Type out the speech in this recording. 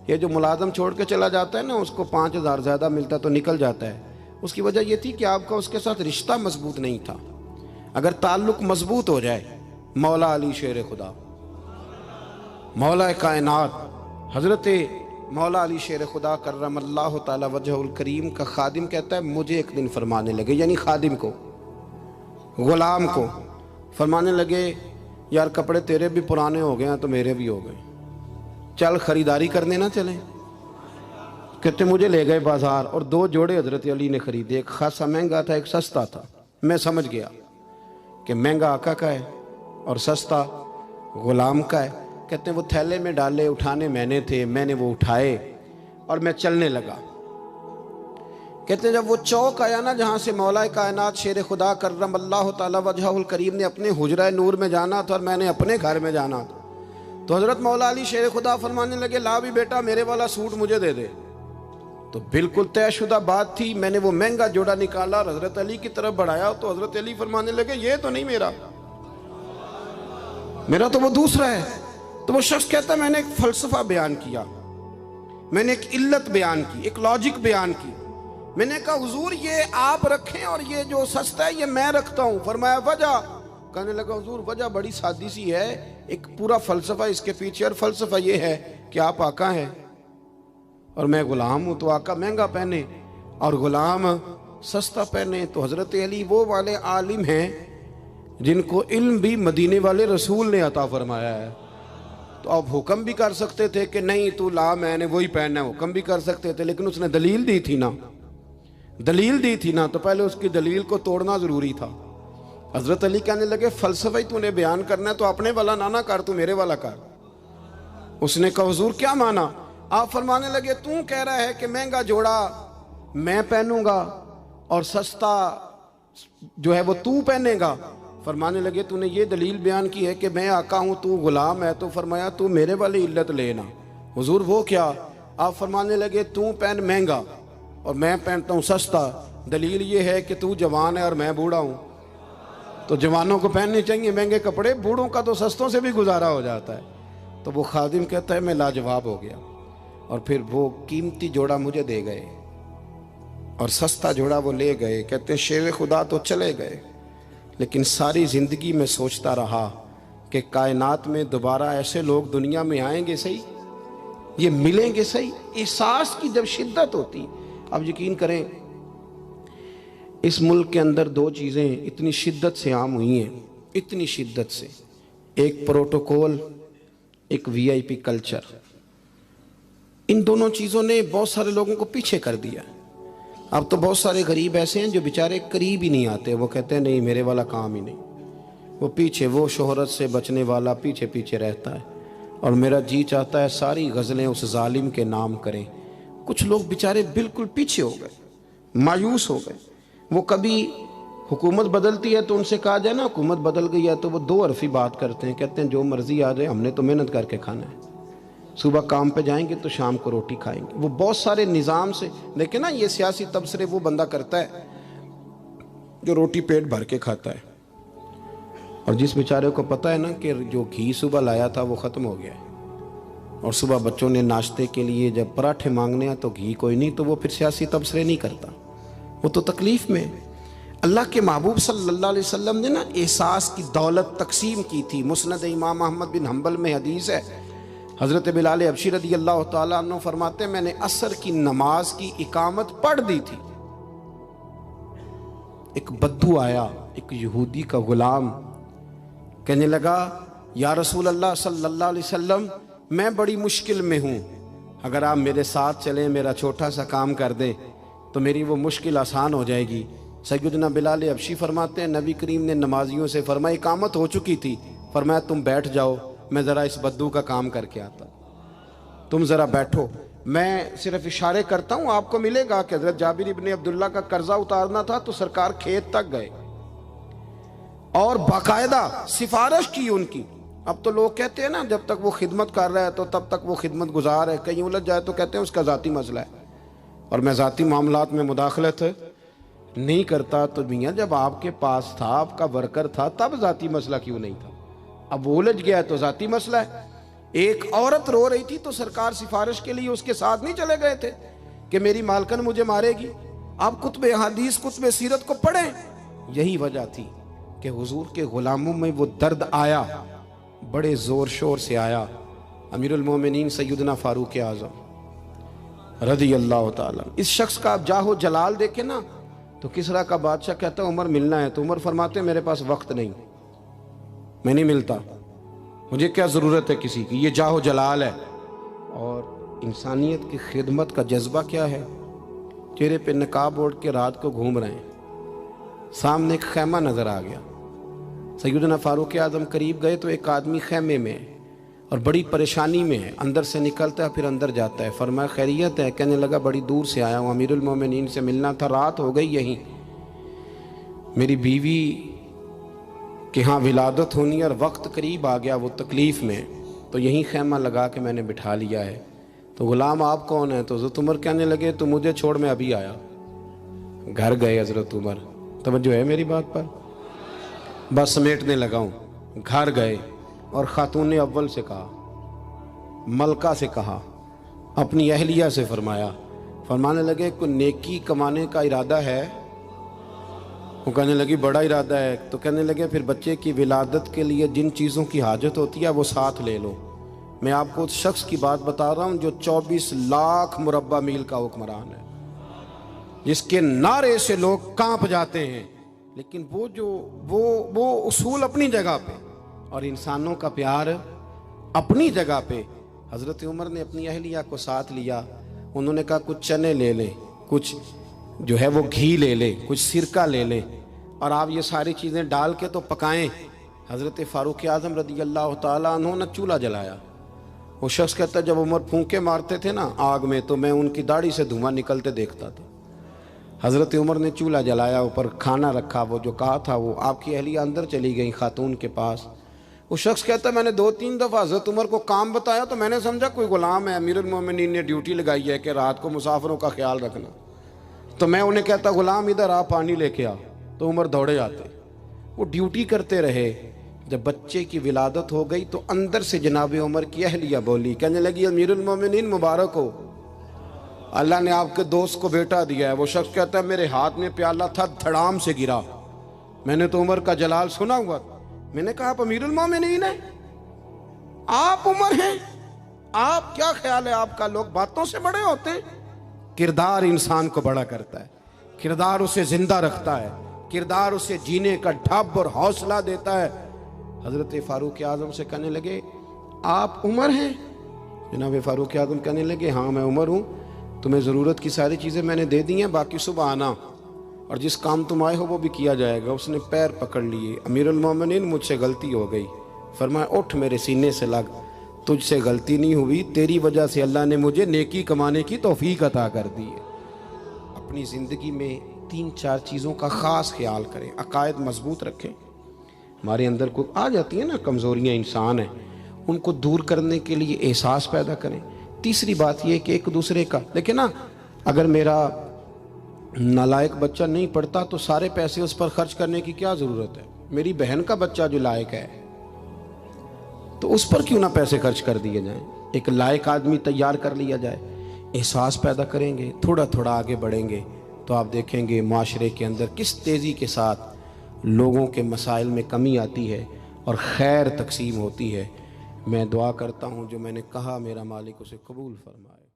یہ جو ملازم چھوڑ کے چلا جاتا ہے نا، اس کو 5,000 زیادہ ملتا ہے تو نکل جاتا ہے، اس کی وجہ یہ تھی کہ آپ کا اس کے ساتھ رشتہ مضبوط نہیں تھا۔ اگر تعلق مضبوط ہو جائے، مولا علی شیر خدا، مولا کائنات حضرت مولا علی شیر خدا کرم اللہ تعالی وجہ الکریم کا خادم کہتا ہے مجھے ایک دن فرمانے لگے، یعنی خادم کو، غلام کو فرمانے لگے یار کپڑے تیرے بھی پرانے ہو گئے ہیں تو میرے بھی ہو گئے، چل خریداری کرنے نہ چلیں۔ کہتے مجھے لے گئے بازار اور 2 جوڑے حضرت علی نے خریدے، ایک خاصا مہنگا تھا ایک سستا تھا۔ میں سمجھ گیا کہ مہنگا آقا کا ہے اور سستا غلام کا ہے۔ کہتے ہیں وہ تھیلے میں ڈالے، اٹھانے میں نے تھے، میں نے وہ اٹھائے اور میں چلنے لگا۔ کہتے ہیں جب وہ چوک آیا نا جہاں سے مولا کائنات شیر خدا کرم اللہ تعالی وجہ الکریم نے اپنے حجرہ نور میں جانا تھا اور میں نے اپنے گھر میں جانا تھا، تو حضرت مولا علی شیر خدا فرمانے لگے لا بھی بیٹا میرے والا سوٹ مجھے دے دے۔ تو بالکل طے شدہ بات تھی، میں نے وہ مہنگا جوڑا نکالا اور حضرت علی کی طرف بڑھایا تو حضرت علی فرمانے لگے یہ تو نہیں میرا تو وہ دوسرا ہے۔ تو وہ شخص کہتا ہے میں نے ایک فلسفہ بیان کیا، میں نے ایک علت بیان کی، ایک لاجک بیان کی۔ میں نے کہا حضور یہ آپ رکھیں اور یہ جو سستا ہے یہ میں رکھتا ہوں۔ فرمایا وجہ؟ کہنے لگا حضور وجہ بڑی سادی سی ہے، ایک پورا فلسفہ اس کے پیچھے، اور فلسفہ یہ ہے کہ آپ آقا ہیں اور میں غلام ہوں، تو آقا مہنگا پہنے اور غلام سستا پہنے۔ تو حضرت علی وہ والے عالم ہیں جن کو علم بھی مدینے والے رسول نے عطا فرمایا ہے، تو آپ حکم بھی کر سکتے تھے کہ نہیں تو لا میں نے وہی پہننا ہے، حکم بھی کر سکتے تھے، لیکن اس نے دلیل دی تھی نا، تو پہلے اس کی دلیل کو توڑنا ضروری تھا۔ حضرت علی کہنے لگے فلسفہ ہی تو نے بیان کرنا ہے تو اپنے والا نہ کر، تو میرے والا کر۔ اس نے کہا حضور کیا مانا؟ آپ فرمانے لگے تو کہہ رہا ہے کہ مہنگا جوڑا میں پہنوں گا اور سستا جو ہے وہ تو پہنے گا۔ فرمانے لگے تو نے یہ دلیل بیان کی ہے کہ میں آقا ہوں تو غلام ہے، تو فرمایا تو میرے والی علت لینا۔ حضور وہ کیا؟ آپ فرمانے لگے تو پہن مہنگا اور میں پہنتا ہوں سستا، دلیل یہ ہے کہ تو جوان ہے اور میں بوڑھا ہوں، تو جوانوں کو پہننے چاہیے مہنگے کپڑے، بوڑھوں کا تو سستوں سے بھی گزارا ہو جاتا ہے۔ تو وہ خادم کہتا ہے میں لاجواب ہو گیا، اور پھر وہ قیمتی جوڑا مجھے دے گئے اور سستا جوڑا وہ لے گئے۔ کہتے ہیں شیر خدا تو چلے گئے، لیکن ساری زندگی میں سوچتا رہا کہ کائنات میں دوبارہ ایسے لوگ دنیا میں آئیں گے صحیح، یہ ملیں گے صحیح۔ احساس کی جب شدت ہوتی، اب یقین کریں اس ملک کے اندر 2 چیزیں اتنی شدت سے عام ہوئی ہیں، اتنی شدت سے، ایک پروٹوکول، ایک VIP کلچر۔ ان دونوں چیزوں نے بہت سارے لوگوں کو پیچھے کر دیا۔ اب تو بہت سارے غریب ایسے ہیں جو بیچارے قریب ہی نہیں آتے، وہ کہتے ہیں نہیں میرے والا کام ہی نہیں، وہ پیچھے، وہ شہرت سے بچنے والا پیچھے رہتا ہے، اور میرا جی چاہتا ہے ساری غزلیں اس ظالم کے نام کریں۔ کچھ لوگ بیچارے بالکل پیچھے ہو گئے، مایوس ہو گئے۔ وہ کبھی حکومت بدلتی ہے تو ان سے کہا جائے نا حکومت بدل گئی ہے، تو وہ 2 حرفی بات کرتے ہیں، کہتے ہیں جو مرضی آ جائے ہم نے تو محنت کر کے کھانا ہے، صبح کام پہ جائیں گے تو شام کو روٹی کھائیں گے۔ وہ بہت سارے نظام سے دیکھیں نا، یہ سیاسی تبصرے وہ بندہ کرتا ہے جو روٹی پیٹ بھر کے کھاتا ہے، اور جس بیچارے کو پتہ ہے نا کہ جو گھی صبح لایا تھا وہ ختم ہو گیا ہے، اور صبح بچوں نے ناشتے کے لیے جب پراٹھے مانگنے ہیں تو گھی کوئی نہیں، تو وہ پھر سیاسی تبصرے نہیں کرتا، وہ تو تکلیف میں۔ اللہ کے محبوب صلی اللہ علیہ وسلم نے نا احساس کی دولت تقسیم کی تھی۔ مسند امام احمد بن حنبل میں حدیث ہے، حضرت بلال حبشی رضی اللہ تعالیٰ عنہ فرماتے ہیں میں نے عصر کی نماز کی اقامت پڑھ دی تھی، ایک بدو آیا، ایک یہودی کا غلام، کہنے لگا یا رسول اللہ صلی اللہ علیہ وسلم میں بڑی مشکل میں ہوں، اگر آپ میرے ساتھ چلیں، میرا چھوٹا سا کام کر دیں تو میری وہ مشکل آسان ہو جائے گی۔ سیدنا بلال حبشی فرماتے ہیں نبی کریم نے نمازیوں سے فرمایا اقامت ہو چکی تھی، فرمایا تم بیٹھ جاؤ، میں ذرا اس بدو کا کام کر کے آتا، تم ذرا بیٹھو، میں صرف اشارے کرتا ہوں، آپ کو ملے گا کہ حضرت جابر ابن عبداللہ کا قرضہ اتارنا تھا تو سرکار کھیت تک گئے اور باقاعدہ سفارش کی ان کی۔ اب تو لوگ کہتے ہیں نا جب تک وہ خدمت کر رہا ہے تو تب تک وہ خدمت گزار ہے، کہیں الجھ جائے تو کہتے ہیں اس کا ذاتی مسئلہ ہے، اور میں ذاتی معاملات میں مداخلت نہیں کرتا۔ تو میاں جب آپ کے پاس تھا، آپ کا ورکر تھا، تب ذاتی مسئلہ کیوں نہیں تھا؟ اب وہ الجھ گیا ہے تو ذاتی مسئلہ ہے۔ ایک عورت رو رہی تھی تو سرکار سفارش کے لیے اس کے ساتھ نہیں چلے گئے تھے کہ میری مالکن مجھے مارے گی. آپ کتب حدیث کتب سیرت کو پڑھیں. یہی وجہ تھی کہ حضور کے غلاموں میں وہ درد آیا، بڑے زور شور سے آیا. امیر المومنین سیدنا فاروق اعظم رضی اللہ تعالیٰ، اس شخص کا آپ جاہ و جلال دیکھیں نا تو کسریٰ کا بادشاہ کہتا ہے عمر ملنا ہے، تو عمر فرماتے ہیں میرے پاس وقت نہیں، میں نہیں ملتا، مجھے کیا ضرورت ہے کسی کی، یہ جاہ و جلال ہے. اور انسانیت کی خدمت کا جذبہ کیا ہے. چہرے پہ نقاب اوڑھ کے رات کو گھوم رہے ہیں، سامنے ایک خیمہ نظر آ گیا. سیدنا فاروق اعظم قریب گئے تو ایک آدمی خیمے میں ہے اور بڑی پریشانی میں ہے، اندر سے نکلتا ہے پھر اندر جاتا ہے. فرمایا خیریت ہے؟ کہنے لگا بڑی دور سے آیا ہوں، امیر المومنین سے ملنا تھا، رات ہو گئی یہیں، میری بیوی کہ ہاں ولادت ہونی اور وقت قریب آ گیا، وہ تکلیف میں، تو یہیں خیمہ لگا کے میں نے بٹھا لیا ہے. تو غلام آپ کون ہیں؟ تو حضرت عمر کہنے لگے تو مجھے چھوڑ میں ابھی آیا. گھر گئے حضرت عمر، توجہ ہے میری بات پر، بس سمیٹنے لگا ہوں. گھر گئے اور خاتون اول سے کہا، ملکہ سے کہا، اپنی اہلیہ سے فرمایا. فرمانے لگے کوئی نیکی کمانے کا ارادہ ہے؟ وہ کہنے لگی بڑا ارادہ ہے. تو کہنے لگے پھر بچے کی ولادت کے لیے جن چیزوں کی حاجت ہوتی ہے وہ ساتھ لے لو. میں آپ کو اس شخص کی بات بتا رہا ہوں جو 24 لاکھ مربع میل کا حکمران ہے، جس کے نعرے سے لوگ کانپ جاتے ہیں، لیکن وہ اصول اپنی جگہ پہ اور انسانوں کا پیار اپنی جگہ پہ. حضرت عمر نے اپنی اہلیہ کو ساتھ لیا. انہوں نے کہا کچھ چنے لے لیں، کچھ جو ہے وہ گھی لے لیں، کچھ سرکہ لے لیں، اور آپ یہ ساری چیزیں ڈال کے تو پکائیں. حضرت فاروق اعظم رضی اللہ تعالیٰ عنہ نے چولہا جلایا. وہ شخص کہتا ہے جب عمر پھونکے مارتے تھے نا آگ میں تو میں ان کی داڑھی سے دھواں نکلتے دیکھتا تھا. حضرت عمر نے چولہا جلایا، اوپر کھانا رکھا، وہ جو کہا تھا وہ آپ کی اہلیہ اندر چلی گئی خاتون کے پاس. وہ شخص کہتا ہے میں نے 2-3 دفعہ حضرت عمر کو کام بتایا تو میں نے سمجھا کوئی غلام ہے، امیر المومنین نے ڈیوٹی لگائی ہے کہ رات کو مسافروں کا خیال رکھنا. تو میں انہیں کہتا غلام ادھر آ پانی لے کے آ، تو عمر دوڑے آتے. وہ ڈیوٹی کرتے رہے. جب بچے کی ولادت ہو گئی تو اندر سے جناب عمر کی اہلیہ بولی، کہنے لگی امیر المومنین مبارک ہو، اللہ نے آپ کے دوست کو بیٹا دیا ہے. وہ شخص کہتا ہے میرے ہاتھ میں پیالہ تھا، دھڑام سے گرا، میں نے تو عمر کا جلال سنا ہوا. میں نے کہا آپ امیر المومنین ہیں، آپ عمر ہیں، آپ کیا خیال ہے آپ کا؟ لوگ باتوں سے بڑے ہوتے ہیں. کردار انسان کو بڑا کرتا ہے، کردار اسے زندہ رکھتا ہے، کردار اسے جینے کا ڈھب اور حوصلہ دیتا ہے. حضرت فاروق اعظم سے کہنے لگے آپ عمر ہیں؟ جناب فاروق اعظم کہنے لگے ہاں میں عمر ہوں، تمہیں ضرورت کی ساری چیزیں میں نے دے دی ہیں، باقی صبح آنا اور جس کام تم آئے ہو وہ بھی کیا جائے گا. اس نے پیر پکڑ لیے. امیر المومنین مجھ سے غلطی ہو گئی. فرمایا اٹھ میرے سینے سے لگ، تجھ سے غلطی نہیں ہوئی، تیری وجہ سے اللہ نے مجھے نیکی کمانے کی توفیق عطا کر دی ہے. اپنی زندگی میں 3-4 چیزوں کا خاص خیال کریں. عقائد مضبوط رکھیں. ہمارے اندر کو آ جاتی ہیں نا کمزوریاں، انسان ہیں، ان کو دور کرنے کے لیے احساس پیدا کریں. تیسری بات یہ کہ ایک دوسرے کا دیکھیں نا، اگر میرا نالائق بچہ نہیں پڑھتا تو سارے پیسے اس پر خرچ کرنے کی کیا ضرورت ہے؟ میری بہن کا بچہ جو لائق ہے تو اس پر کیوں نہ پیسے خرچ کر دیے جائیں؟ ایک لائق آدمی تیار کر لیا جائے. احساس پیدا کریں گے، تھوڑا تھوڑا آگے بڑھیں گے تو آپ دیکھیں گے معاشرے کے اندر کس تیزی کے ساتھ لوگوں کے مسائل میں کمی آتی ہے اور خیر تقسیم ہوتی ہے. میں دعا کرتا ہوں جو میں نے کہا میرا مالک اسے قبول فرمائے.